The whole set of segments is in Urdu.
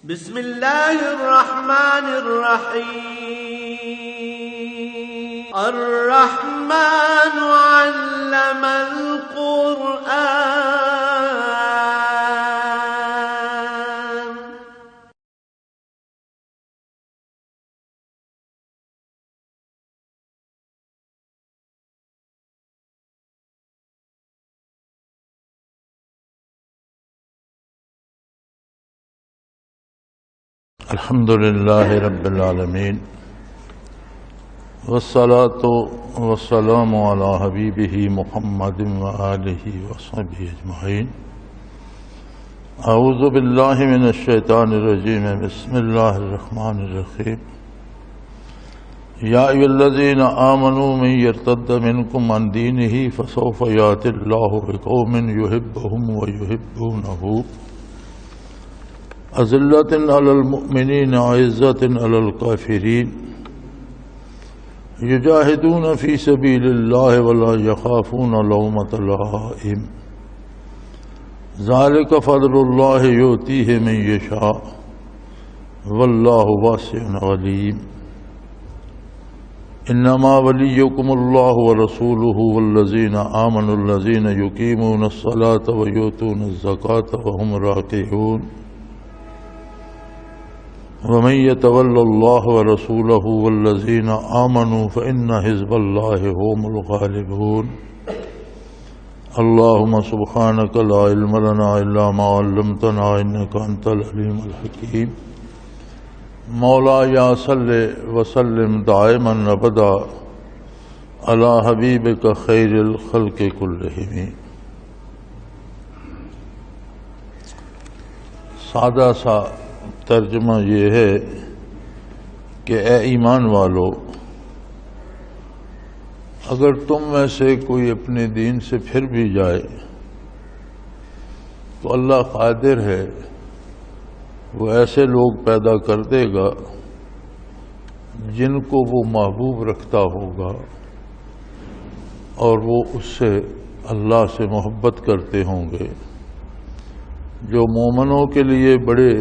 بسم اللہ الرحمن الرحیم الرحمن علم القرآن الحمد للہ رب العالمین والصلاة والسلام علی حبیبہ محمد وآلہ وصحبہ اجمعین. اعوذ باللہ من الشیطان الرجیم. بسم اللہ الرحمن الرحیم. یا ایھا الذین آمنوا من یرتد منکم عن دینہ فسوف یأتی اللہ بقوم یحبہم ویحبونہ اذلۃ علی المؤمنین اعزۃ علی الکافرین یجاہدون فی سبیل اللہ ولا یخافون لومۃ لائم ذلک فضل اللہ یؤتیہ من یشاء واللہ واسع علیم. انما ولیکم اللہ ورسولہ والذین آمنوا الذین یقیمون الصلاۃ ویؤتون الزکاۃ وهم راکعون ومن يتول الله ورسوله والذين آمنوا فإن حزب الله هم الغالبون. اللهم سبحانك لا علم لنا إلا ما علمتنا إنك أنت العليم الحكيم. مولاي صل وسلم دائما أبدا على حبيبك خير الخلق كلهم. سادہ سا ترجمہ یہ ہے کہ اے ایمان والو، اگر تم میں سے کوئی اپنے دین سے پھر بھی جائے تو اللہ قادر ہے، وہ ایسے لوگ پیدا کر دے گا جن کو وہ محبوب رکھتا ہوگا اور وہ اس سے اللہ سے محبت کرتے ہوں گے، جو مومنوں کے لیے بڑے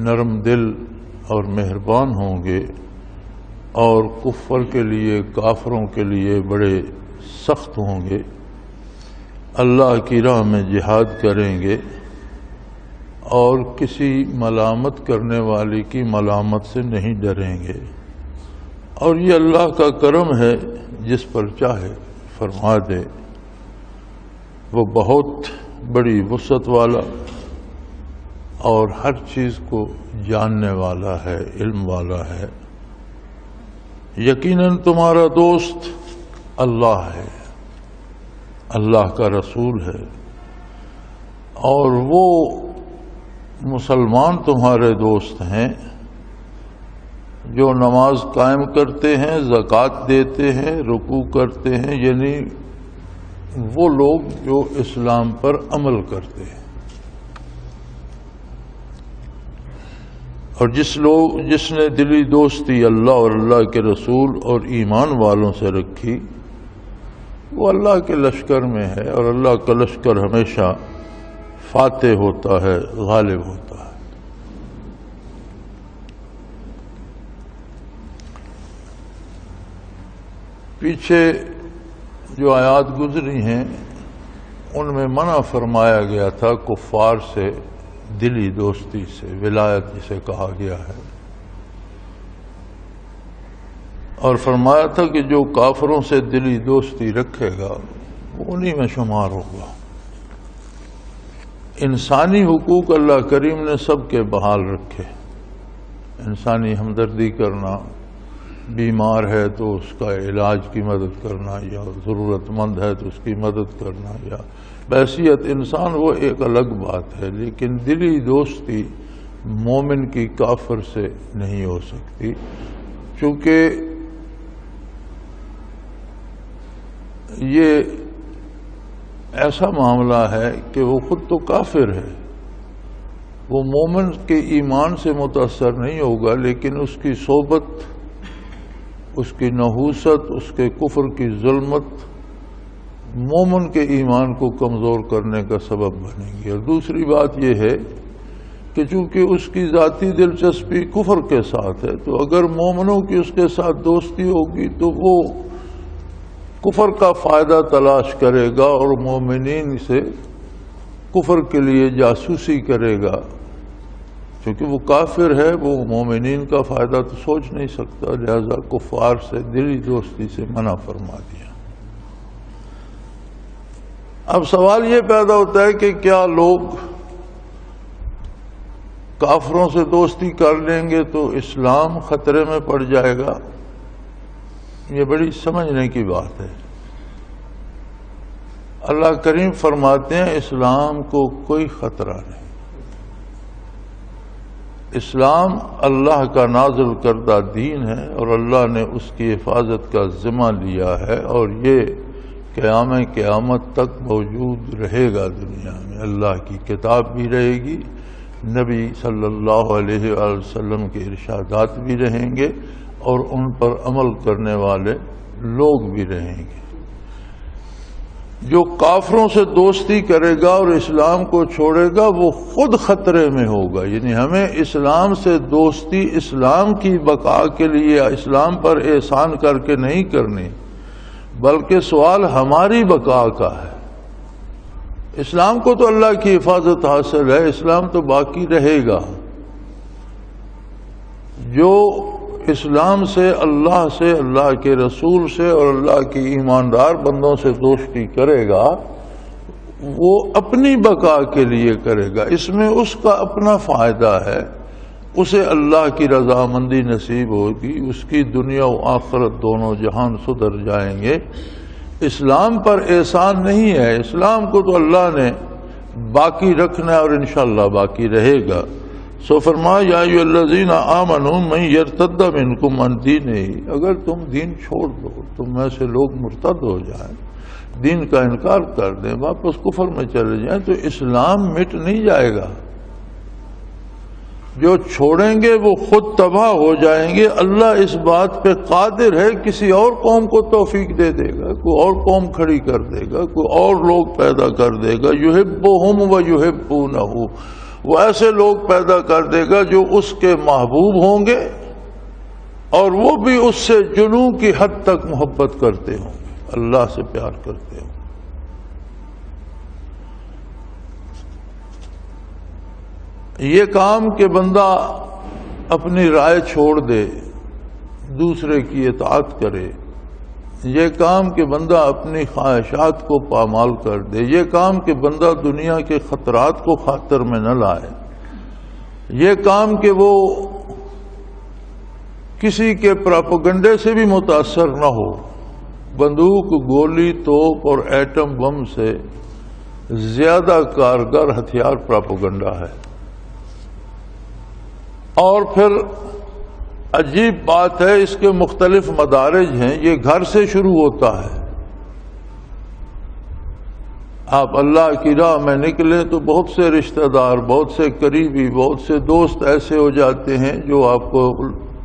نرم دل اور مہربان ہوں گے اور کفر کے لیے، کافروں کے لیے بڑے سخت ہوں گے، اللہ کی راہ میں جہاد کریں گے اور کسی ملامت کرنے والی کی ملامت سے نہیں ڈریں گے. اور یہ اللہ کا کرم ہے، جس پر چاہے فرما دے. وہ بہت بڑی وسعت والا اور ہر چیز کو جاننے والا ہے، علم والا ہے. یقیناً تمہارا دوست اللہ ہے، اللہ کا رسول ہے، اور وہ مسلمان تمہارے دوست ہیں جو نماز قائم کرتے ہیں، زکوٰۃ دیتے ہیں، رکوع کرتے ہیں، یعنی وہ لوگ جو اسلام پر عمل کرتے ہیں. اور جس نے دلی دوستی اللہ اور اللہ کے رسول اور ایمان والوں سے رکھی، وہ اللہ کے لشکر میں ہے، اور اللہ کا لشکر ہمیشہ فاتح ہوتا ہے، غالب ہوتا ہے. پیچھے جو آیات گزری ہیں ان میں منع فرمایا گیا تھا کفار سے دلی دوستی سے، ولایت جسے کہا گیا ہے، اور فرمایا تھا کہ جو کافروں سے دلی دوستی رکھے گا وہ انہی میں شمار ہوگا. انسانی حقوق اللہ کریم نے سب کے بحال رکھے. انسانی ہمدردی کرنا، بیمار ہے تو اس کا علاج کی مدد کرنا، یا ضرورت مند ہے تو اس کی مدد کرنا، یا بحیثیت انسان وہ ایک الگ بات ہے. لیکن دلی دوستی مومن کی کافر سے نہیں ہو سکتی، چونکہ یہ ایسا معاملہ ہے کہ وہ خود تو کافر ہے، وہ مومن کے ایمان سے متاثر نہیں ہوگا، لیکن اس کی صحبت، اس کی نحوست، اس کے کفر کی ظلمت مومن کے ایمان کو کمزور کرنے کا سبب بنے گی. اور دوسری بات یہ ہے کہ چونکہ اس کی ذاتی دلچسپی کفر کے ساتھ ہے، تو اگر مومنوں کی اس کے ساتھ دوستی ہوگی تو وہ کفر کا فائدہ تلاش کرے گا اور مومنین سے کفر کے لیے جاسوسی کرے گا، کیونکہ وہ کافر ہے، وہ مومنین کا فائدہ تو سوچ نہیں سکتا، لہذا کفار سے دلی دوستی سے منع فرما دیا۔ اب سوال یہ پیدا ہوتا ہے کہ کیا لوگ کافروں سے دوستی کر لیں گے تو اسلام خطرے میں پڑ جائے گا؟ یہ بڑی سمجھنے کی بات ہے۔ اللہ کریم فرماتے ہیں اسلام کو کوئی خطرہ نہیں، اسلام اللہ کا نازل کردہ دین ہے اور اللہ نے اس کی حفاظت کا ذمہ لیا ہے، اور یہ قیامت تک موجود رہے گا دنیا میں۔ اللہ کی کتاب بھی رہے گی، نبی صلی اللہ علیہ وآلہ وسلم کے ارشادات بھی رہیں گے، اور ان پر عمل کرنے والے لوگ بھی رہیں گے۔ جو کافروں سے دوستی کرے گا اور اسلام کو چھوڑے گا وہ خود خطرے میں ہوگا، یعنی ہمیں اسلام سے دوستی اسلام کی بقا کے لیے اسلام پر احسان کر کے نہیں کرنی، بلکہ سوال ہماری بقا کا ہے۔ اسلام کو تو اللہ کی حفاظت حاصل ہے، اسلام تو باقی رہے گا۔ جو اسلام سے، اللہ کے رسول سے اور اللہ کی ایماندار بندوں سے دوستی کرے گا وہ اپنی بقا کے لیے کرے گا، اس میں اس کا اپنا فائدہ ہے، اسے اللہ کی رضامندی نصیب ہوگی، اس کی دنیا و آخرت دونوں جہان سدھر جائیں گے۔ اسلام پر احسان نہیں ہے، اسلام کو تو اللہ نے باقی رکھنا ہے اور انشاءاللہ باقی رہے گا۔ سو فرمایا یا ایھا الذین آمنوا من یرتد منکم عن دینہ، اگر تم دین چھوڑ دو، تم میں سے لوگ مرتد ہو جائیں، دین کا انکار کر دیں، واپس کفر میں چلے جائیں، تو اسلام مٹ نہیں جائے گا۔ جو چھوڑیں گے وہ خود تباہ ہو جائیں گے۔ اللہ اس بات پہ قادر ہے، کسی اور قوم کو توفیق دے دے گا، کوئی اور قوم کھڑی کر دے گا، کوئی اور لوگ پیدا کر دے گا، یحبہم ویحبونہ، وہ ایسے لوگ پیدا کر دے گا جو اس کے محبوب ہوں گے اور وہ بھی اس سے جنوں کی حد تک محبت کرتے ہوں گے، اللہ سے پیار کرتے ہوں۔ یہ کام کہ بندہ اپنی رائے چھوڑ دے، دوسرے کی اطاعت کرے، یہ کام کہ بندہ اپنی خواہشات کو پامال کر دے، یہ کام کہ بندہ دنیا کے خطرات کو خاطر میں نہ لائے، یہ کام کہ وہ کسی کے پراپیگنڈے سے بھی متاثر نہ ہو۔ بندوق، گولی، توپ اور ایٹم بم سے زیادہ کارگر ہتھیار پراپیگنڈا ہے۔ اور پھر عجیب بات ہے، اس کے مختلف مدارج ہیں، یہ گھر سے شروع ہوتا ہے۔ آپ اللہ کی راہ میں نکلیں تو بہت سے رشتہ دار، بہت سے قریبی، بہت سے دوست ایسے ہو جاتے ہیں جو آپ کو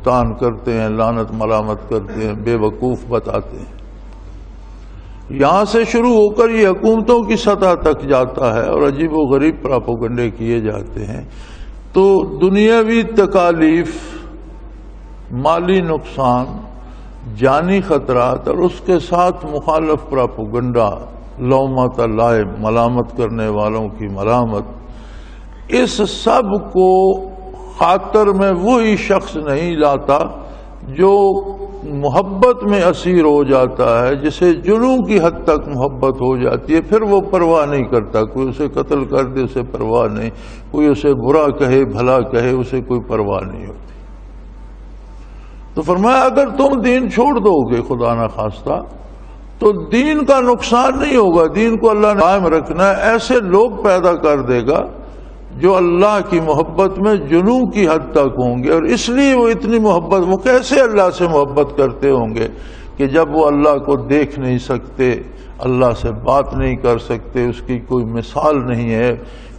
تان کرتے ہیں، لعنت ملامت کرتے ہیں، بے وقوف بتاتے ہیں۔ یہاں سے شروع ہو کر یہ حکومتوں کی سطح تک جاتا ہے اور عجیب و غریب پراپیگنڈے کیے جاتے ہیں۔ تو دنیاوی تکالیف، مالی نقصان، جانی خطرات اور اس کے ساتھ مخالف پراپیگنڈا، لومۃ لائم، ملامت کرنے والوں کی ملامت، اس سب کو خاطر میں وہی شخص نہیں لاتا جو محبت میں اسیر ہو جاتا ہے، جسے جنوں کی حد تک محبت ہو جاتی ہے، پھر وہ پرواہ نہیں کرتا، کوئی اسے قتل کر دے اسے پرواہ نہیں، کوئی اسے برا کہے بھلا کہے اسے کوئی پرواہ نہیں ہوتی۔ تو فرمایا اگر تم دین چھوڑ دو گے خدا نہ خواستہ تو دین کا نقصان نہیں ہوگا، دین کو اللہ نے قائم رکھنا ہے۔ ایسے لوگ پیدا کر دے گا جو اللہ کی محبت میں جنوں کی حد تک ہوں گے، اور اس لیے وہ اتنی محبت، وہ کیسے اللہ سے محبت کرتے ہوں گے کہ جب وہ اللہ کو دیکھ نہیں سکتے، اللہ سے بات نہیں کر سکتے، اس کی کوئی مثال نہیں ہے،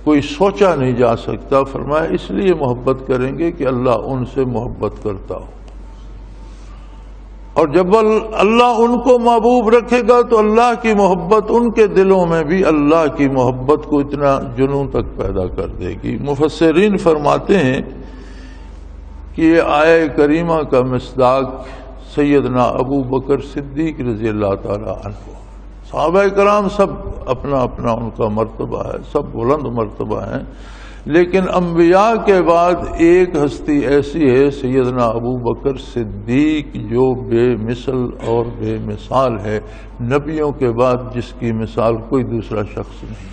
کوئی سوچا نہیں جا سکتا۔ فرمایا اس لیے محبت کریں گے کہ اللہ ان سے محبت کرتا ہو۔ اور جب اللہ ان کو محبوب رکھے گا تو اللہ کی محبت ان کے دلوں میں بھی اللہ کی محبت کو اتنا جنون تک پیدا کر دے گی۔ مفسرین فرماتے ہیں کہ یہ آیہ کریمہ کا مصداق سیدنا ابو بکر صدیق رضی اللہ تعالی عنہ۔ صحابہ کرام سب اپنا اپنا ان کا مرتبہ ہے، سب بلند مرتبہ ہیں، لیکن انبیاء کے بعد ایک ہستی ایسی ہے سیدنا ابو بکر صدیق جو بے مثل اور بے مثال ہے، نبیوں کے بعد جس کی مثال کوئی دوسرا شخص نہیں۔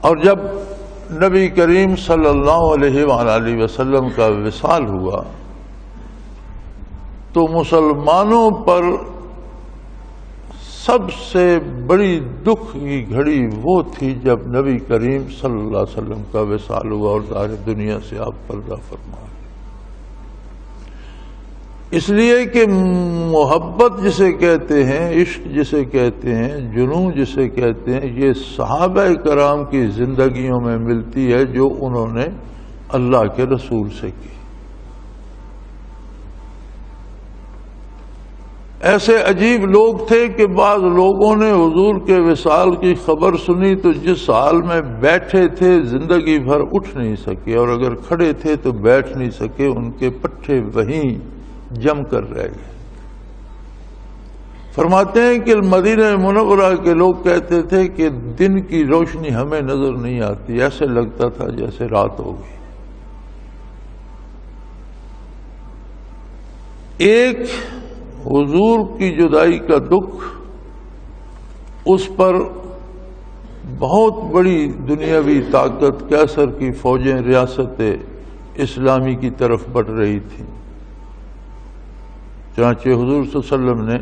اور جب نبی کریم صلی اللہ علیہ وآلہ وسلم کا وصال ہوا تو مسلمانوں پر سب سے بڑی دکھ کی گھڑی وہ تھی جب نبی کریم صلی اللہ علیہ وسلم کا وصال ہوا اور ظاہر دنیا سے آپ پردہ فرما۔ اس لیے کہ محبت جسے کہتے ہیں، عشق جسے کہتے ہیں، جنون جسے کہتے ہیں، یہ صحابہ کرام کی زندگیوں میں ملتی ہے جو انہوں نے اللہ کے رسول سے کی۔ ایسے عجیب لوگ تھے کہ بعض لوگوں نے حضور کے وصال کی خبر سنی تو جس حال میں بیٹھے تھے زندگی بھر اٹھ نہیں سکے، اور اگر کھڑے تھے تو بیٹھ نہیں سکے، ان کے پٹھے وہیں جم کر رہ گئے۔ فرماتے ہیں کہ مدینہ منورہ کے لوگ کہتے تھے کہ دن کی روشنی ہمیں نظر نہیں آتی، ایسے لگتا تھا جیسے رات ہو گئی۔ ایک حضور کی جدائی کا دکھ، اس پر بہت بڑی دنیاوی طاقت قیصر کی فوجیں ریاست اسلامی کی طرف بڑھ رہی تھیں۔ چنانچہ حضور صلی اللہ علیہ وسلم نے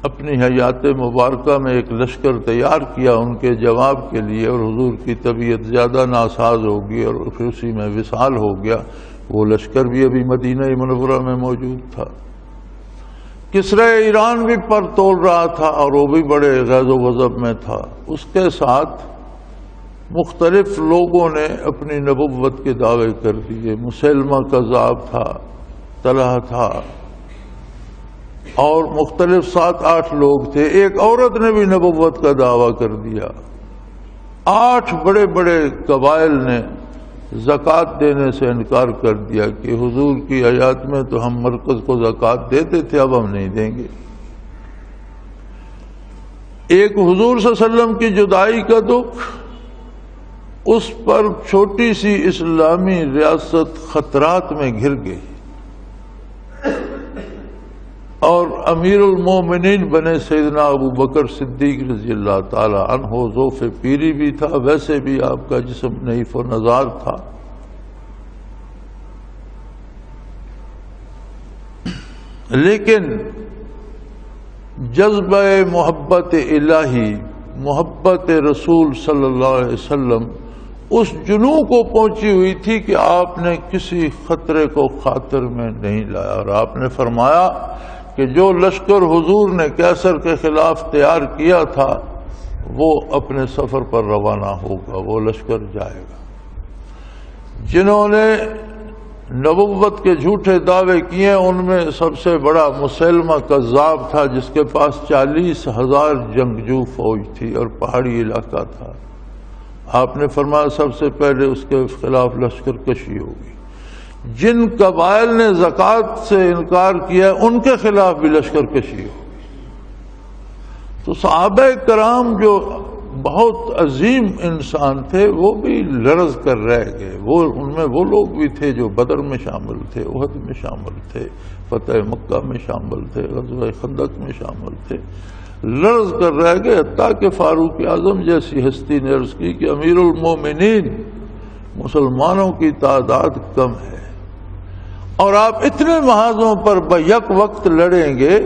اپنی حیات مبارکہ میں ایک لشکر تیار کیا ان کے جواب کے لیے، اور حضور کی طبیعت زیادہ ناساز ہوگی اور پھر اسی میں وصال ہو گیا۔ وہ لشکر بھی ابھی مدینہ منورہ میں موجود تھا۔ کسرا ایران بھی پر تول رہا تھا اور وہ بھی بڑے غیظ و غضب میں تھا۔ اس کے ساتھ مختلف لوگوں نے اپنی نبوت کے دعوے کر دیے۔ مسیلمہ کذاب تھا، طلحہ تھا، اور مختلف 7-8 لوگ تھے۔ ایک عورت نے بھی نبوت کا دعویٰ کر دیا۔ 8 بڑے بڑے قبائل نے زکوٰۃ دینے سے انکار کر دیا کہ حضور کی حیات میں تو ہم مرکز کو زکوٰۃ دیتے تھے، اب ہم نہیں دیں گے۔ ایک حضور صلی اللہ علیہ وسلم کی جدائی کا دکھ، اس پر چھوٹی سی اسلامی ریاست خطرات میں گھر گئی، اور امیر المومنین بنے سیدنا ابو بکر صدیق رضی اللہ تعالی عنہ۔ ذوف پیری بھی تھا، ویسے بھی آپ کا جسم نحیف و نزار تھا۔ لیکن جذبہ محبت الہی، محبت رسول صلی اللہ علیہ وسلم اس جنوں کو پہنچی ہوئی تھی کہ آپ نے کسی خطرے کو خاطر میں نہیں لایا، اور آپ نے فرمایا کہ جو لشکر حضور نے قیصر کے خلاف تیار کیا تھا وہ اپنے سفر پر روانہ ہوگا، وہ لشکر جائے گا۔ جنہوں نے نبوت کے جھوٹے دعوے کیے ان میں سب سے بڑا مسیلمہ کذاب تھا، جس کے پاس 40,000 جنگجو فوج تھی اور پہاڑی علاقہ تھا۔ آپ نے فرمایا سب سے پہلے اس کے خلاف لشکر کشی ہوگی۔ جن قبائل نے زکوٰۃ سے انکار کیا ان کے خلاف بھی لشکر کشی ہوگی۔ تو صحابہ کرام جو بہت عظیم انسان تھے وہ بھی لرز کر رہ گئے۔ ان میں وہ لوگ بھی تھے جو بدر میں شامل تھے، احد میں شامل تھے، فتح مکہ میں شامل تھے، غزوہ خندق میں شامل تھے، لرز کر رہ گئے۔ حتیٰ کہ فاروق اعظم جیسی ہستی نے عرض کی کہ امیر المومنین، مسلمانوں کی تعداد کم ہے اور آپ اتنے محاذوں پر بیک وقت لڑیں گے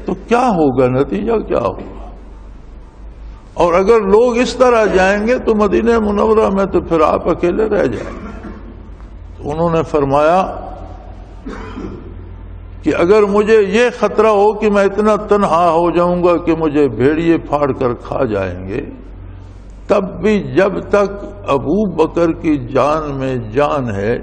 تو کیا ہوگا، نتیجہ کیا ہوگا؟ اور اگر لوگ اس طرح جائیں گے تو مدینہ منورہ میں تو پھر آپ اکیلے رہ جائیں گے۔ تو انہوں نے فرمایا کہ اگر مجھے یہ خطرہ ہو کہ میں اتنا تنہا ہو جاؤں گا کہ مجھے بھیڑیے پھاڑ کر کھا جائیں گے، تب بھی جب تک ابو بکر کی جان میں جان ہے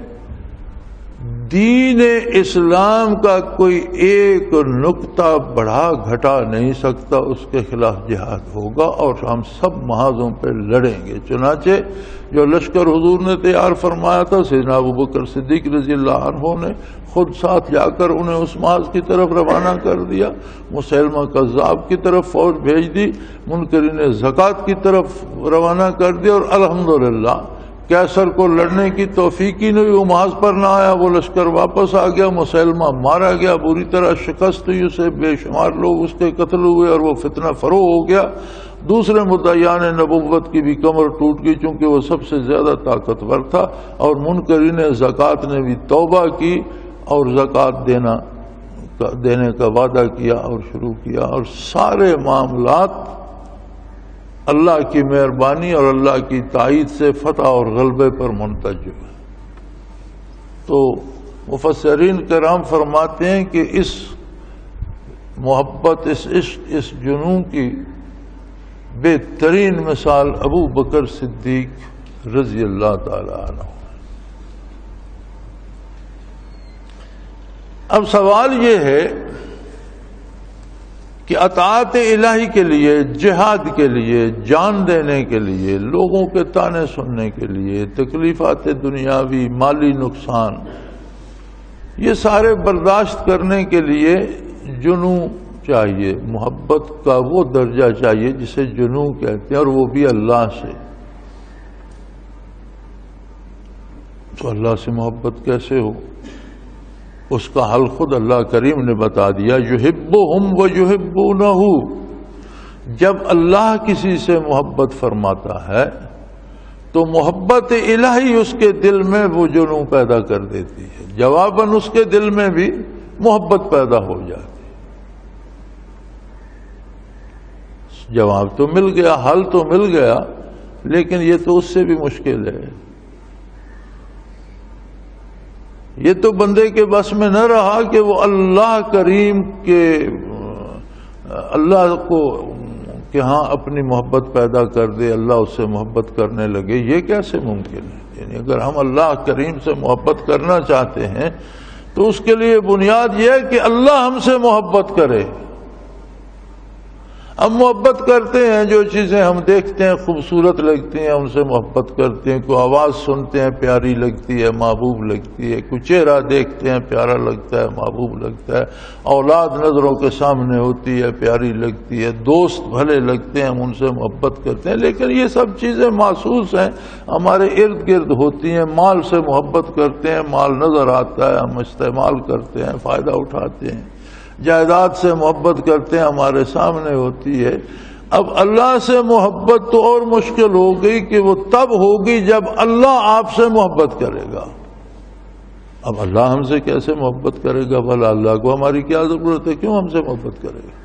دین اسلام کا کوئی ایک نقطہ بڑھا گھٹا نہیں سکتا، اس کے خلاف جہاد ہوگا اور ہم سب محاذوں پہ لڑیں گے۔ چنانچہ جو لشکر حضور نے تیار فرمایا تھا، سیدنا ابوبکر صدیق رضی اللہ عنہ نے خود ساتھ جا کر انہیں اس محاذ کی طرف روانہ کر دیا، مسیلمہ کذاب کی طرف فوج بھیج دی، منکرین زکوٰۃ کی طرف روانہ کر دیا، اور الحمدللہ کیسر کو لڑنے کی توفیق ہی نہیں، وہ محاذ پر نہ آیا، وہ لشکر واپس آ گیا، مسیلمہ مارا گیا، بری طرح شکست ہوئی اسے، بے شمار لوگ اس کے قتل ہوئے اور وہ فتنہ فروغ ہو گیا۔ دوسرے مدعیان نبوت کی بھی کمر ٹوٹ گئی، چونکہ وہ سب سے زیادہ طاقتور تھا، اور منکرین زکوٰۃ نے بھی توبہ کی اور زکوٰۃ دینے کا وعدہ کیا اور شروع کیا، اور سارے معاملات اللہ کی مہربانی اور اللہ کی تائید سے فتح اور غلبے پر منتج ہوئے۔ تو مفسرین کرام فرماتے ہیں کہ اس محبت، اس عشق، اس جنون کی بہترین مثال ابو بکر صدیق رضی اللہ تعالی عنہ۔ اب سوال یہ ہے کہ اطاعت الہی کے لیے، جہاد کے لیے، جان دینے کے لیے، لوگوں کے طعنے سننے کے لیے، تکلیفات دنیاوی، مالی نقصان، یہ سارے برداشت کرنے کے لیے جنون چاہیے، محبت کا وہ درجہ چاہیے جسے جنون کہتے ہیں، اور وہ بھی اللہ سے۔ تو اللہ سے محبت کیسے ہو؟ اس کا حل خود اللہ کریم نے بتا دیا، یحبہم ویحبونہ۔ جب اللہ کسی سے محبت فرماتا ہے تو محبت الہی اس کے دل میں وہ جنون پیدا کر دیتی ہے، جواباً اس کے دل میں بھی محبت پیدا ہو جاتی ہے۔ جواب تو مل گیا، حل تو مل گیا، لیکن یہ تو اس سے بھی مشکل ہے۔ یہ تو بندے کے بس میں نہ رہا کہ وہ اللہ کریم کے، اللہ کو کہ ہاں اپنی محبت پیدا کر دے، اللہ اس سے محبت کرنے لگے۔ یہ کیسے ممکن ہے؟ یعنی اگر ہم اللہ کریم سے محبت کرنا چاہتے ہیں تو اس کے لیے بنیاد یہ ہے کہ اللہ ہم سے محبت کرے۔ ہم محبت کرتے ہیں، جو چیزیں ہم دیکھتے ہیں خوبصورت لگتی ہیں ان سے محبت کرتے ہیں، کوئی آواز سنتے ہیں پیاری لگتی ہے، محبوب لگتی ہے، کوئی چہرہ دیکھتے ہیں پیارا لگتا ہے، محبوب لگتا ہے، اولاد نظروں کے سامنے ہوتی ہے پیاری لگتی ہے، دوست بھلے لگتے ہیں ہم ان سے محبت کرتے ہیں۔ لیکن یہ سب چیزیں محسوس ہیں، ہمارے ارد گرد ہوتی ہیں۔ مال سے محبت کرتے ہیں، مال نظر آتا ہے، ہم استعمال کرتے ہیں، فائدہ اٹھاتے ہیں۔ جائیداد سے محبت کرتے ہیں، ہمارے سامنے ہوتی ہے۔ اب اللہ سے محبت تو اور مشکل ہو گئی کہ وہ تب ہوگی جب اللہ آپ سے محبت کرے گا۔ اب اللہ ہم سے کیسے محبت کرے گا؟ بھلا اللہ کو ہماری کیا ضرورت ہے؟ کیوں ہم سے محبت کرے گا؟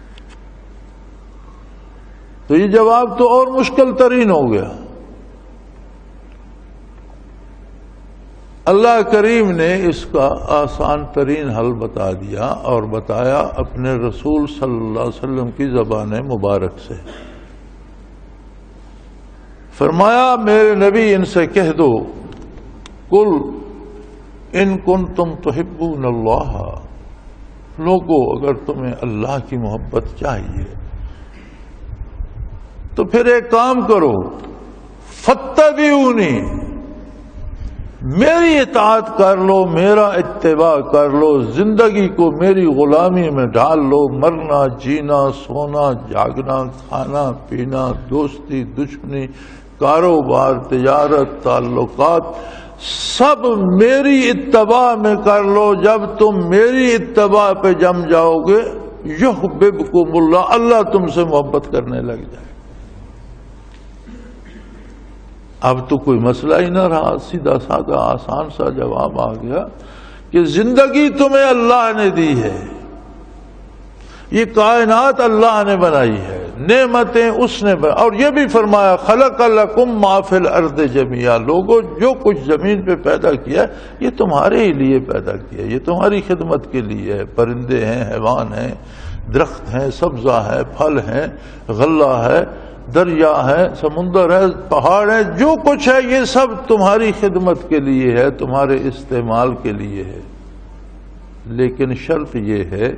تو یہ جواب تو اور مشکل ترین ہو گیا۔ اللہ کریم نے اس کا آسان ترین حل بتا دیا اور بتایا اپنے رسول صلی اللہ علیہ وسلم کی زبان مبارک سے۔ فرمایا میرے نبی ان سے کہہ دو، قل ان کنتم تحبون اللہ، لوگو اگر تمہیں اللہ کی محبت چاہیے تو پھر ایک کام کرو، فاتبعونی، میری اطاعت کر لو، میرا اتباع کر لو، زندگی کو میری غلامی میں ڈال لو۔ مرنا، جینا، سونا، جاگنا، کھانا پینا، دوستی، دشمنی، کاروبار، تجارت، تعلقات، سب میری اتباع میں کر لو۔ جب تم میری اتباع پہ جم جاؤ گے، یحببکم اللہ، اللہ تم سے محبت کرنے لگ جائے۔ اب تو کوئی مسئلہ ہی نہ رہا، سیدھا سادہ آسان سا جواب آ گیا کہ زندگی تمہیں اللہ نے دی ہے، یہ کائنات اللہ نے بنائی ہے، نعمتیں اس نے بنائی، اور یہ بھی فرمایا خلق لکم ما فی الارض جميعا، لوگوں جو کچھ زمین پہ پیدا کیا یہ تمہارے ہی لیے پیدا کیا، یہ تمہاری خدمت کے لیے ہے۔ پرندے ہیں، حیوان ہیں، درخت ہیں، سبزہ ہے، پھل ہیں، غلہ ہے، دریا ہے، سمندر ہے، پہاڑ ہے، جو کچھ ہے یہ سب تمہاری خدمت کے لیے ہے، تمہارے استعمال کے لیے ہے۔ لیکن شرط یہ ہے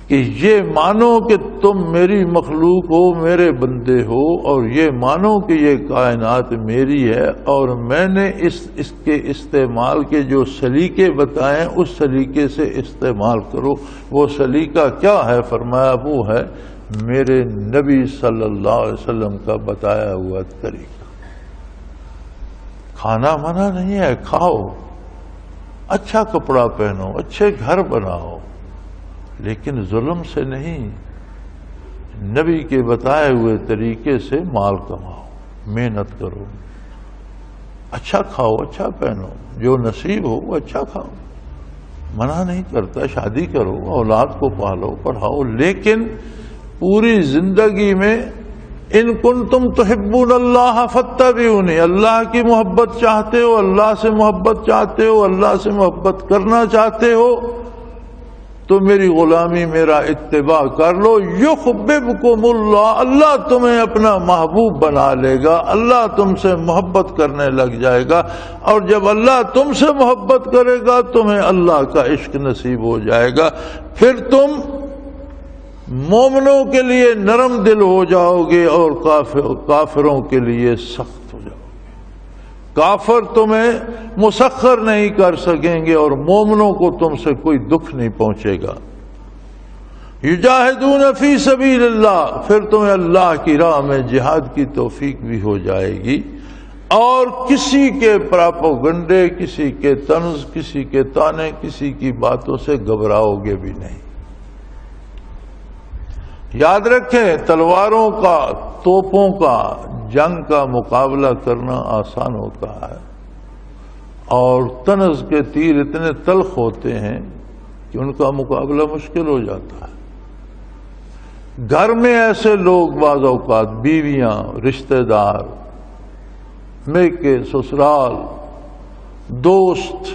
کہ یہ مانو کہ تم میری مخلوق ہو، میرے بندے ہو، اور یہ مانو کہ یہ کائنات میری ہے، اور میں نے اس کے استعمال کے جو سلیقے بتائیں اس سلیقے سے استعمال کرو۔ وہ سلیقہ کیا ہے؟ فرمایا وہ ہے میرے نبی صلی اللہ علیہ وسلم کا بتایا ہوا طریقہ۔ کھانا منع نہیں ہے، کھاؤ، اچھا کپڑا پہنو، اچھے گھر بناؤ، لیکن ظلم سے نہیں، نبی کے بتائے ہوئے طریقے سے مال کماؤ، محنت کرو، اچھا کھاؤ، اچھا پہنو، جو نصیب ہو وہ اچھا کھاؤ۔ منع نہیں کرتا، شادی کرو، اولاد کو پالو، پڑھاؤ، لیکن پوری زندگی میں ان کنتم تحبون اللہ فاتبعونی، اللہ کی محبت چاہتے ہو، اللہ سے محبت چاہتے ہو، اللہ سے محبت کرنا چاہتے ہو تو میری غلامی، میرا اتباع کر لو۔ یحببکم اللہ، اللہ تمہیں اپنا محبوب بنا لے گا، اللہ تم سے محبت کرنے لگ جائے گا، اور جب اللہ تم سے محبت کرے گا تمہیں اللہ کا عشق نصیب ہو جائے گا، پھر تم مومنوں کے لیے نرم دل ہو جاؤ گے اور کافروں کے لیے سخت ہو جاؤ گے۔ کافر تمہیں مسخر نہیں کر سکیں گے اور مومنوں کو تم سے کوئی دکھ نہیں پہنچے گا۔ یجاہدون فی سبیل اللہ، پھر تمہیں اللہ کی راہ میں جہاد کی توفیق بھی ہو جائے گی، اور کسی کے پراپوگنڈے، کسی کے طنز، کسی کے تانے، کسی کی باتوں سے گھبراؤ گے بھی نہیں۔ یاد رکھیں، تلواروں کا، توپوں کا، جنگ کا مقابلہ کرنا آسان ہوتا ہے، اور طنز کے تیر اتنے تلخ ہوتے ہیں کہ ان کا مقابلہ مشکل ہو جاتا ہے۔ گھر میں ایسے لوگ بعض اوقات، بیویاں، رشتہ دار، میکے، سسرال، دوست،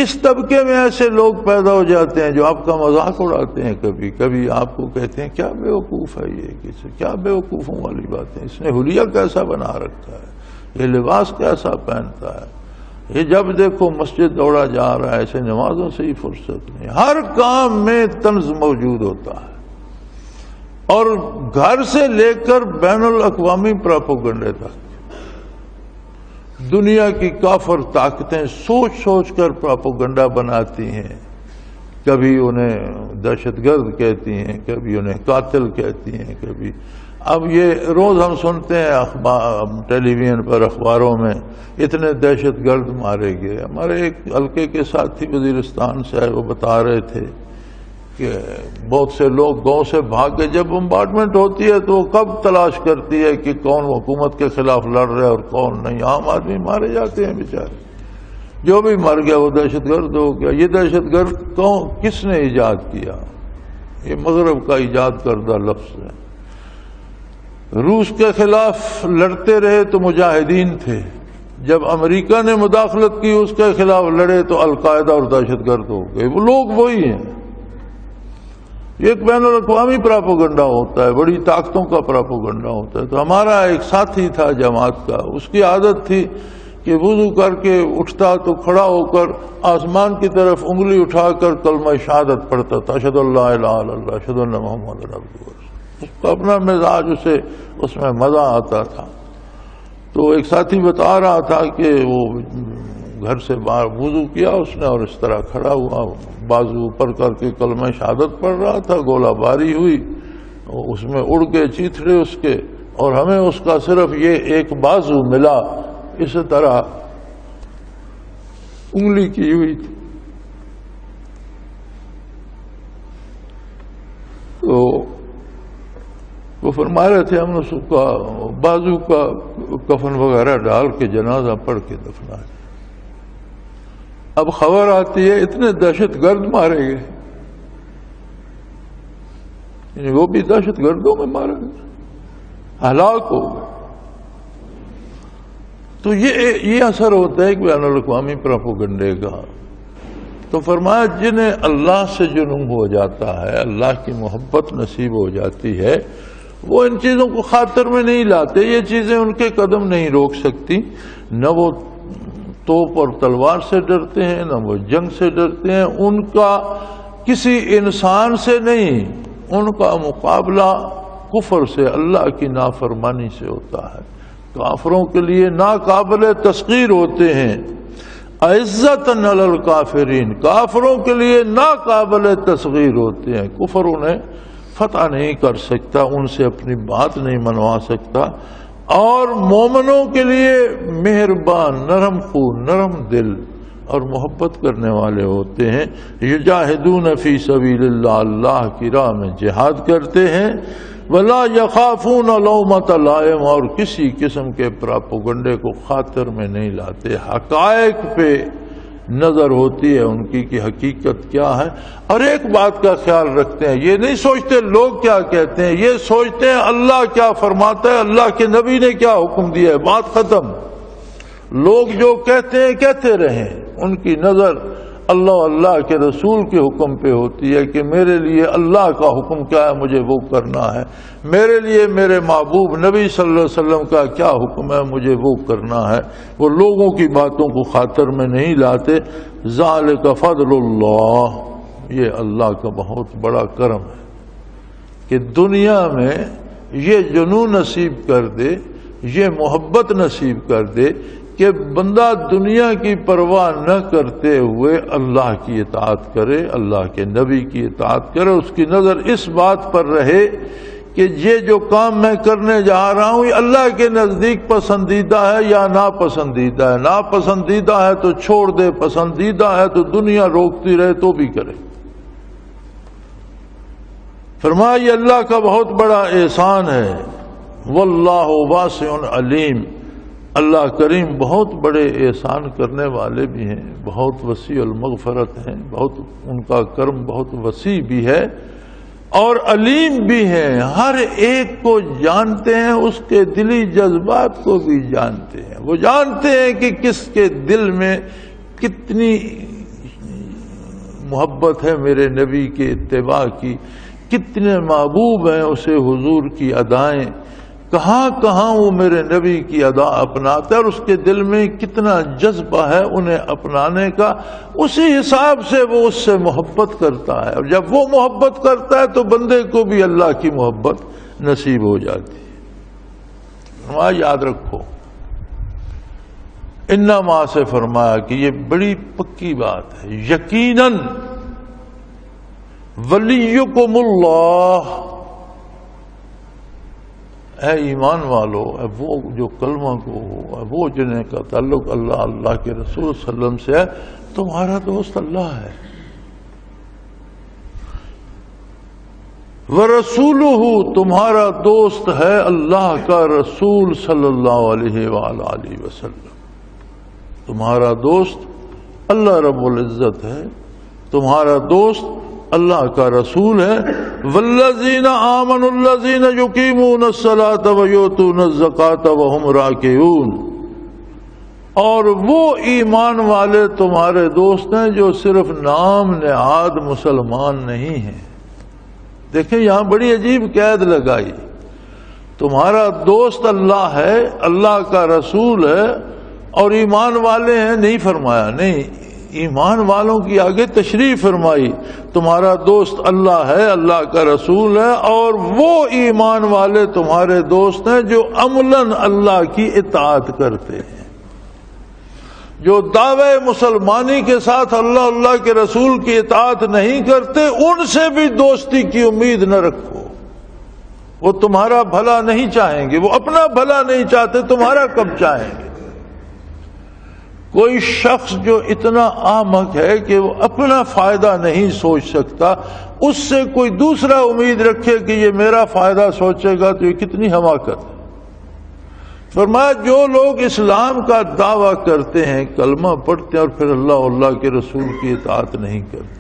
اس طبقے میں ایسے لوگ پیدا ہو جاتے ہیں جو آپ کا مذاق اڑاتے ہیں، کبھی کبھی آپ کو کہتے ہیں کیا بیوقوف ہے یہ، کیا بیوقوفوں والی باتیں، اس نے حلیہ کیسا بنا رکھا ہے، یہ لباس کیسا پہنتا ہے، یہ جب دیکھو مسجد دوڑا جا رہا ہے، ایسے نمازوں سے ہی فرصت نہیں۔ ہر کام میں طنز موجود ہوتا ہے، اور گھر سے لے کر بین الاقوامی پراپوگنڈے تک دنیا کی کافر طاقتیں سوچ سوچ کر پراپوگنڈا بناتی ہیں، کبھی انہیں دہشت گرد کہتی ہیں، کبھی انہیں قاتل کہتی ہیں، کبھی اب یہ روز ہم سنتے ہیں ٹیلی ویژن پر، اخباروں میں، اتنے دہشت گرد مارے گئے۔ ہمارے ایک حلقے کے ساتھی وزیرستان سے آئے، وہ بتا رہے تھے کہ بہت سے لوگ گاؤں سے بھاگ کے، جب بمبارڈمنٹ ہوتی ہے تو وہ کب تلاش کرتی ہے کہ کون حکومت کے خلاف لڑ رہے اور کون نہیں، عام آدمی مارے جاتے ہیں بیچارے، جو بھی مر گیا وہ دہشت گرد ہو گیا۔ یہ دہشت گرد کس نے ایجاد کیا؟ یہ مغرب کا ایجاد کردہ لفظ ہے۔ روس کے خلاف لڑتے رہے تو مجاہدین تھے، جب امریکہ نے مداخلت کی اس کے خلاف لڑے تو القاعدہ اور دہشت گرد ہو گئے۔ وہ لوگ وہی ہیں۔ یہ ایک بین الاقوامی پراپوگنڈا ہوتا ہے، بڑی طاقتوں کا پراپوگنڈا ہوتا ہے۔ تو ہمارا ایک ساتھی تھا جماعت کا، اس کی عادت تھی کہ وضو کر کے اٹھتا تو کھڑا ہو کر آسمان کی طرف انگلی اٹھا کر کلمہ شہادت پڑھتا تھا، اشہد ان لا الہ الا اللہ اشہد ان محمد رسول اللہ۔ اس کا اپنا مزاج، اسے اس میں مزہ آتا تھا۔ تو ایک ساتھی بتا رہا تھا کہ وہ گھر سے باہر وضو کیا اس نے، اور اس طرح کھڑا ہوا، بازو اوپر کر کے کلمہ شہادت پڑھ رہا تھا، گولہ باری ہوئی، اس میں اڑ کے چیتھڑے اس کے، اور ہمیں اس کا صرف یہ ایک بازو ملا، اس طرح انگلی کی ہوئی تھی۔ تو وہ فرما رہے تھے ہم نے اس کا بازو کا کفن وغیرہ ڈال کے جنازہ پڑھ کے دفنا۔ اب خبر آتی ہے اتنے دہشت گرد مارے گئے، یعنی وہ بھی دہشت گردوں میں مارے گئے، ہلاک ہو گئے۔ تو یہ اثر ہوتا ہے کہ بین الاقوامی پراپوگنڈے کا۔ تو فرمایا جنہیں اللہ سے جنون ہو جاتا ہے، اللہ کی محبت نصیب ہو جاتی ہے، وہ ان چیزوں کو خاطر میں نہیں لاتے، یہ چیزیں ان کے قدم نہیں روک سکتی، نہ وہ توپ اور تلوار سے ڈرتے ہیں، نہ وہ جنگ سے ڈرتے ہیں، ان کا کسی انسان سے نہیں، ان کا مقابلہ کفر سے، اللہ کی نافرمانی سے ہوتا ہے۔ کافروں کے لیے ناقابل تسخیر ہوتے ہیں، عزت علی الکافرین، کافروں کے لیے ناقابل تسخیر ہوتے ہیں، کفر انہیں فتح نہیں کر سکتا، ان سے اپنی بات نہیں منوا سکتا، اور مومنوں کے لیے مہربان، نرم خو، نرم دل اور محبت کرنے والے ہوتے ہیں۔ یجاہدون فی سبیل اللہ، اللہ کی راہ میں جہاد کرتے ہیں، ولا یخافون لومۃ لائم، اور کسی قسم کے پراپوگنڈے کو خاطر میں نہیں لاتے، حقائق پہ نظر ہوتی ہے ان کی کہ حقیقت کیا ہے، اور ایک بات کا خیال رکھتے ہیں، یہ نہیں سوچتے لوگ کیا کہتے ہیں، یہ سوچتے ہیں اللہ کیا فرماتا ہے، اللہ کے نبی نے کیا حکم دیا ہے، بات ختم۔ لوگ جو کہتے ہیں کہتے رہیں، ان کی نظر اللہ اللہ کے رسول کے حکم پہ ہوتی ہے کہ میرے لیے اللہ کا حکم کیا ہے، مجھے وہ کرنا ہے، میرے لیے میرے محبوب نبی صلی اللہ علیہ وسلم کا کیا حکم ہے، مجھے وہ کرنا ہے۔ وہ لوگوں کی باتوں کو خاطر میں نہیں لاتے۔ ذالک فضل اللہ، یہ اللہ کا بہت بڑا کرم ہے کہ دنیا میں یہ جنون نصیب کر دے، یہ محبت نصیب کر دے کہ بندہ دنیا کی پرواہ نہ کرتے ہوئے اللہ کی اطاعت کرے، اللہ کے نبی کی اطاعت کرے، اس کی نظر اس بات پر رہے کہ یہ جو کام میں کرنے جا رہا ہوں یہ اللہ کے نزدیک پسندیدہ ہے یا ناپسندیدہ ہے، ناپسندیدہ ہے تو چھوڑ دے، پسندیدہ ہے تو دنیا روکتی رہے تو بھی کرے۔ فرمایا یہ اللہ کا بہت بڑا احسان ہے، واللہ واسع علیم، اللہ کریم بہت بڑے احسان کرنے والے بھی ہیں، بہت وسیع المغفرت ہیں، بہت ان کا کرم بہت وسیع بھی ہے اور علیم بھی ہیں، ہر ایک کو جانتے ہیں، اس کے دلی جذبات کو بھی جانتے ہیں، وہ جانتے ہیں کہ کس کے دل میں کتنی محبت ہے میرے نبی کے اتباع کی، کتنے محبوب ہیں اسے حضور کی ادائیں، کہاں کہاں وہ میرے نبی کی ادا اپناتا ہے اور اس کے دل میں کتنا جذبہ ہے انہیں اپنانے کا، اسی حساب سے وہ اس سے محبت کرتا ہے، اور جب وہ محبت کرتا ہے تو بندے کو بھی اللہ کی محبت نصیب ہو جاتی ہے۔ وہاں یاد رکھو انما سے فرمایا کہ یہ بڑی پکی بات ہے، یقیناً ولیکم اللہ، اے ایمان والو، اے وہ جو کلمہ کو ہو، وہ جنہیں کا تعلق اللہ، اللہ کے رسول صلی اللہ علیہ وسلم سے ہے، تمہارا دوست اللہ ہے، وَرَسُولُهُ، تمہارا دوست ہے اللہ کا رسول صلی اللہ علیہ وآلہ وسلم، تمہارا دوست اللہ رب العزت ہے، تمہارا دوست اللہ کا رسول ہے۔ والذین آمنوا الذین یقیمون الصلاۃ ویؤتون الزکاۃ وہم راکعون، اور وہ ایمان والے تمہارے دوست ہیں جو صرف نام نہاد مسلمان نہیں ہیں۔ دیکھیں یہاں بڑی عجیب قید لگائی، تمہارا دوست اللہ ہے، اللہ کا رسول ہے اور ایمان والے ہیں نہیں فرمایا، نہیں، ایمان والوں کی آگے تشریح فرمائی، تمہارا دوست اللہ ہے، اللہ کا رسول ہے، اور وہ ایمان والے تمہارے دوست ہیں جو عملاً اللہ کی اطاعت کرتے ہیں، جو دعوے مسلمانی کے ساتھ اللہ اللہ کے رسول کی اطاعت نہیں کرتے، ان سے بھی دوستی کی امید نہ رکھو، وہ تمہارا بھلا نہیں چاہیں گے، وہ اپنا بھلا نہیں چاہتے، تمہارا کب چاہیں گے؟ کوئی شخص جو اتنا احمق ہے کہ وہ اپنا فائدہ نہیں سوچ سکتا، اس سے کوئی دوسرا امید رکھے کہ یہ میرا فائدہ سوچے گا تو یہ کتنی حماقت ہے۔ فرمایا جو لوگ اسلام کا دعویٰ کرتے ہیں، کلمہ پڑھتے ہیں اور پھر اللہ اللہ کے رسول کی اطاعت نہیں کرتے،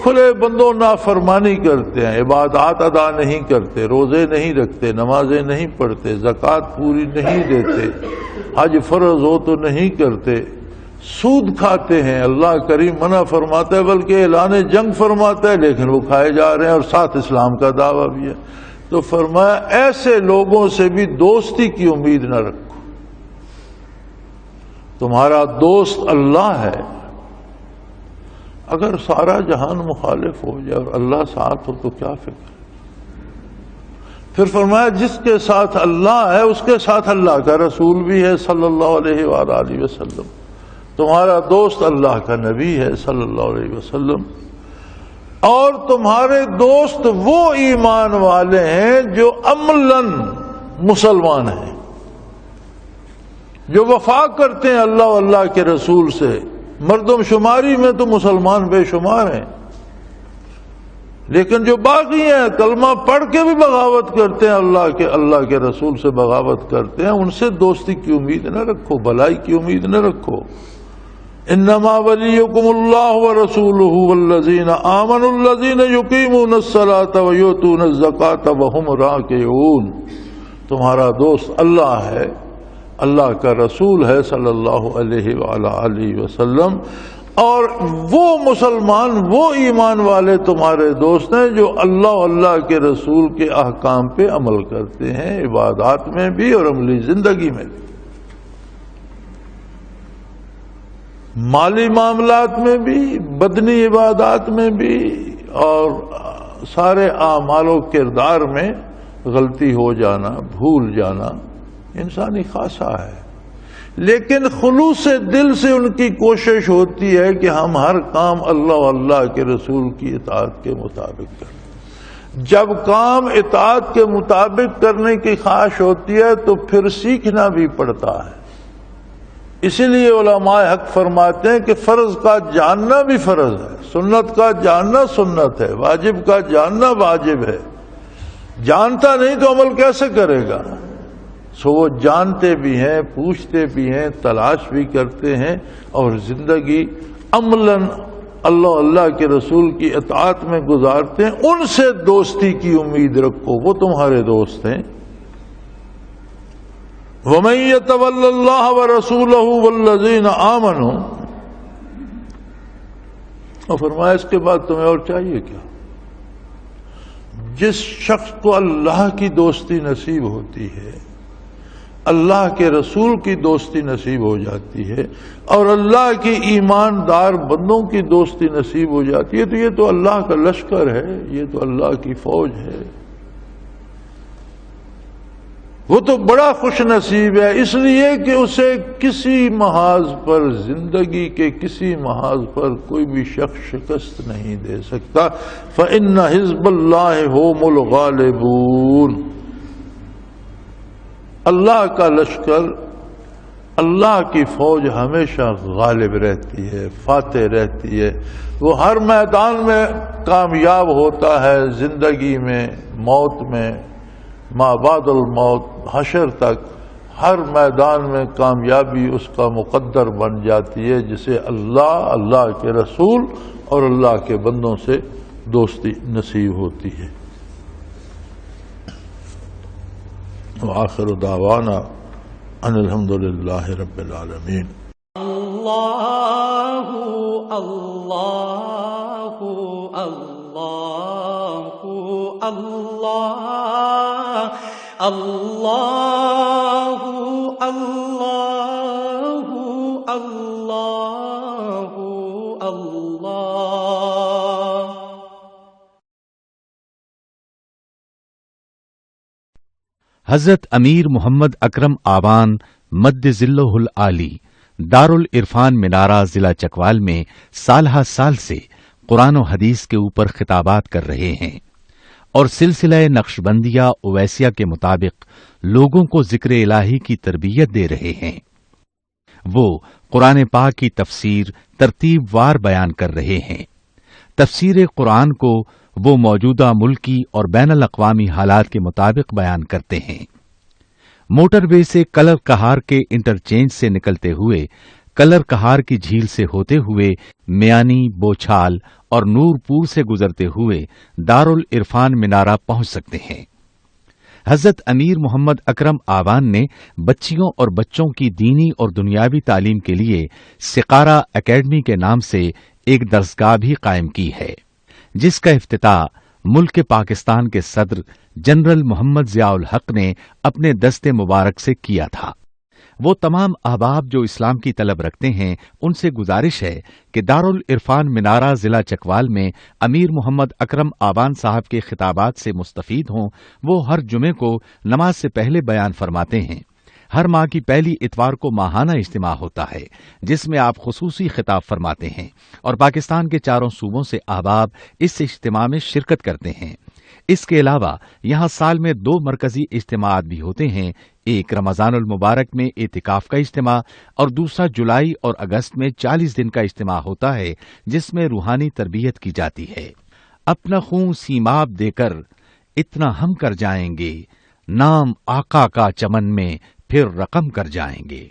کھلے بندوں نافرمانی کرتے ہیں، عبادات ادا نہیں کرتے، روزے نہیں رکھتے، نمازیں نہیں پڑھتے، زکوٰۃ پوری نہیں دیتے، حج فرض ہو تو نہیں کرتے، سود کھاتے ہیں، اللہ کریم منع فرماتا ہے بلکہ اعلان جنگ فرماتا ہے، لیکن وہ کھائے جا رہے ہیں اور ساتھ اسلام کا دعویٰ بھی ہے، تو فرمایا ایسے لوگوں سے بھی دوستی کی امید نہ رکھو، تمہارا دوست اللہ ہے. اگر سارا جہان مخالف ہو جائے اور اللہ ساتھ ہو تو کیا فکر. پھر فرمایا جس کے ساتھ اللہ ہے اس کے ساتھ اللہ کا رسول بھی ہے صلی اللہ علیہ وآلہ وسلم. تمہارا دوست اللہ کا نبی ہے صلی اللہ علیہ وسلم. اور تمہارے دوست وہ ایمان والے ہیں جو عملاً مسلمان ہیں، جو وفا کرتے ہیں اللہ و اللہ کے رسول سے. مردم شماری میں تو مسلمان بے شمار ہیں، لیکن جو باقی ہیں کلمہ پڑھ کے بھی بغاوت کرتے ہیں، اللہ کے رسول سے بغاوت کرتے ہیں، ان سے دوستی کی امید نہ رکھو، بھلائی کی امید نہ رکھو. انما ولیکم اللہ ورسولہ والذین آمنوا الذین یقیمون الصلاۃ ویؤتون الزکاۃ وہم راکعون. تمہارا دوست اللہ ہے، اللہ کا رسول ہے صلی اللہ علیہ وآلہ وسلم، اور وہ مسلمان، وہ ایمان والے تمہارے دوست ہیں جو اللہ اللہ کے رسول کے احکام پہ عمل کرتے ہیں، عبادات میں بھی اور عملی زندگی میں بھی، مالی معاملات میں بھی، بدنی عبادات میں بھی، اور سارے اعمال و کردار میں غلطی ہو جانا، بھول جانا انسانی خاصہ ہے. لیکن خلوص دل سے ان کی کوشش ہوتی ہے کہ ہم ہر کام اللہ و اللہ کے رسول کی اطاعت کے مطابق کریں. جب کام اطاعت کے مطابق کرنے کی خواہش ہوتی ہے تو پھر سیکھنا بھی پڑتا ہے. اسی لیے علماء حق فرماتے ہیں کہ فرض کا جاننا بھی فرض ہے، سنت کا جاننا سنت ہے، واجب کا جاننا واجب ہے. جانتا نہیں تو عمل کیسے کرے گا؟ سو وہ جانتے بھی ہیں، پوچھتے بھی ہیں، تلاش بھی کرتے ہیں، اور زندگی عملاً اللہ کے رسول کی اطاعت میں گزارتے ہیں. ان سے دوستی کی امید رکھو، وہ تمہارے دوست ہیں. وَمَن يَتَوَلَّ اللَّهَ وَرَسُولَهُ وَالَّذِينَ آمَنُوا، اور فرمایا اس کے بعد تمہیں اور چاہیے کیا؟ جس شخص کو اللہ کی دوستی نصیب ہوتی ہے، اللہ کے رسول کی دوستی نصیب ہو جاتی ہے، اور اللہ کی ایماندار بندوں کی دوستی نصیب ہو جاتی ہے، تو یہ تو اللہ کا لشکر ہے، یہ تو اللہ کی فوج ہے. وہ تو بڑا خوش نصیب ہے، اس لیے کہ اسے کسی محاذ پر، زندگی کے کسی محاذ پر کوئی بھی شخص شکست نہیں دے سکتا. فَإِنَّ حِزْبَ اللَّهِ هُمُ الْغَالِبُونَ. اللہ کا لشکر، اللہ کی فوج ہمیشہ غالب رہتی ہے، فاتح رہتی ہے. وہ ہر میدان میں کامیاب ہوتا ہے، زندگی میں، موت میں، ما بعد الموت، حشر تک ہر میدان میں کامیابی اس کا مقدر بن جاتی ہے، جسے اللہ کے رسول اور اللہ کے بندوں سے دوستی نصیب ہوتی ہے. وآخر دعوانا ان الحمد للہ رب العالمین. اللہ اللہ اللہ اللہ اللہ اللہ اللہ اللہ. حضرت امیر محمد اکرم آوان مد ذلہ العالی دارالعرفان منارہ ضلع چکوال میں سالہ سال سے قرآن و حدیث کے اوپر خطابات کر رہے ہیں اور سلسلہ نقشبندیہ اویسیہ کے مطابق لوگوں کو ذکر الہی کی تربیت دے رہے ہیں. وہ قرآن پاک کی تفسیر ترتیب وار بیان کر رہے ہیں. تفسیر قرآن کو وہ موجودہ ملکی اور بین الاقوامی حالات کے مطابق بیان کرتے ہیں. موٹر وے سے کلر کہار کے انٹرچینج سے نکلتے ہوئے، کلر کہار کی جھیل سے ہوتے ہوئے، میانی، بوچھال اور نورپور سے گزرتے ہوئے دارالعرفان منارہ پہنچ سکتے ہیں. حضرت امیر محمد اکرم آوان نے بچیوں اور بچوں کی دینی اور دنیاوی تعلیم کے لیے سقارہ اکیڈمی کے نام سے ایک درسگاہ بھی قائم کی ہے، جس کا افتتاح ملک پاکستان کے صدر جنرل محمد ضیاء الحق نے اپنے دست مبارک سے کیا تھا. وہ تمام احباب جو اسلام کی طلب رکھتے ہیں ان سے گزارش ہے کہ دارالعرفان منارہ ضلع چکوال میں امیر محمد اکرم آبان صاحب کے خطابات سے مستفید ہوں۔ وہ ہر جمعے کو نماز سے پہلے بیان فرماتے ہیں۔ ہر ماہ کی پہلی اتوار کو ماہانہ اجتماع ہوتا ہے جس میں آپ خصوصی خطاب فرماتے ہیں اور پاکستان کے چاروں صوبوں سے احباب اس اجتماع میں شرکت کرتے ہیں۔ اس کے علاوہ یہاں سال میں 2 مرکزی اجتماعات بھی ہوتے ہیں، ایک رمضان المبارک میں اعتکاف کا اجتماع اور دوسرا جولائی اور اگست میں 40 دن کا اجتماع ہوتا ہے جس میں روحانی تربیت کی جاتی ہے۔ اپنا خون سیماب دے کر اتنا ہم کر جائیں گے، نام آقا کا چمن میں پھر رقم کر جائیں گے۔